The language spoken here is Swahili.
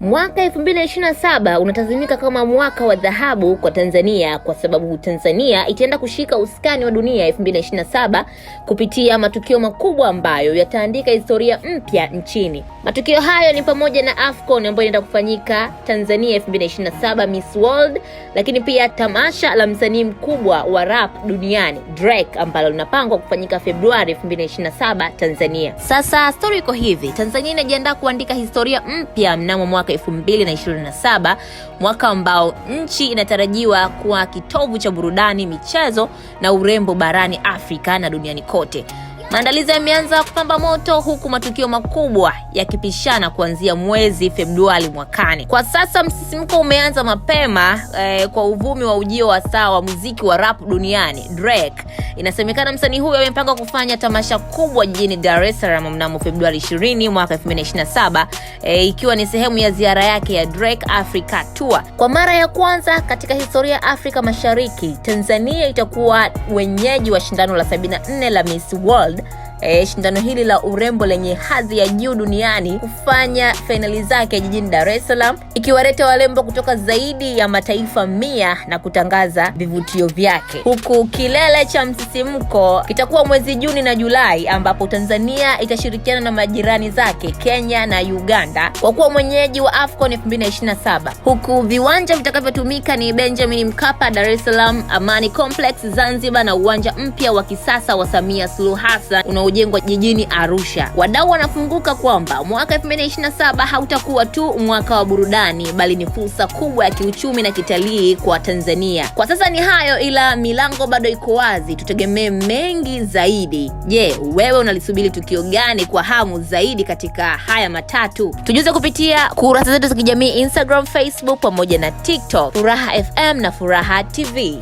Mwaka 2027 unatazamika kama mwaka wa dhahabu kwa Tanzania kwa sababu Tanzania itaenda kushika usukani wa dunia 2027 kupitia matukio makubwa ambayo yataandika historia mpya nchini. Matukio hayo ni pamoja na AFCON ambayo inaenda kufanyika Tanzania 2027, Miss World, lakini pia tamasha la msanii mkubwa wa rap duniani Drake ambalo linapangwa kufanyika Februari 2027 Tanzania. Sasa story iko hivi, Tanzania inajiandaa kuandika historia mpya mnamo mwaka 2027, mwaka ambao nchi inatarajiwa kuwa kitovu cha burudani, michezo na urembo barani Afrika na duniani kote. Maandalizi yameanza kupamba moto huku matukio makubwa yakipishana kuanzia mwezi Februari mwakani. Kwa sasa msisimko umeanza mapema kwa uvumi wa ujio wa star wa muziki wa rap duniani Drake. Inasemekana msanii huyo amepanga kufanya tamasha kubwa jijini Dar es Salaam mnamo Februari 20 mwaka 2027, ikiwa ni sehemu ya ziara yake ya Drake Africa Tour. Kwa mara ya kwanza katika historia ya Afrika Mashariki, Tanzania itakuwa wenyeji wa shindano la 74 la Miss World. Shindano hili la urembo lenye hadhi ya juu duniani kufanya finali zake jijini Dar es Salaam, ikiwaleta warembo kutoka zaidi ya mataifa 100 na kutangaza vivutio vyake. Huku kilele cha msisimko kitakuwa mwezi Juni na Julai, ambapo Tanzania itashirikiana na majirani zake Kenya na Uganda kwa kuwa mwenyeji wa AFCON 2027. Huku viwanja vitakavyotumika ni Benjamin Mkapa Dar es Salaam, Amani Complex Zanzibar na uwanja mpya wa kisasa wa Samia Suluhu Hassan unaojengwa jijini Arusha. Wadau wanafunguka kwamba mwaka 2027 hautakuwa tu mwaka wa burudani bali ni fursa kubwa ya kiuchumi na kitalii kwa Tanzania. Kwa sasa ni hayo, ila milango bado iko wazi, tutegemee mengi zaidi. Je, wewe unalisubiri tukio gani kwa hamu zaidi katika haya matatu? Tujuze kupitia kurasa zetu za kijamii Instagram, Facebook pamoja na TikTok, Furaha FM na Furaha TV.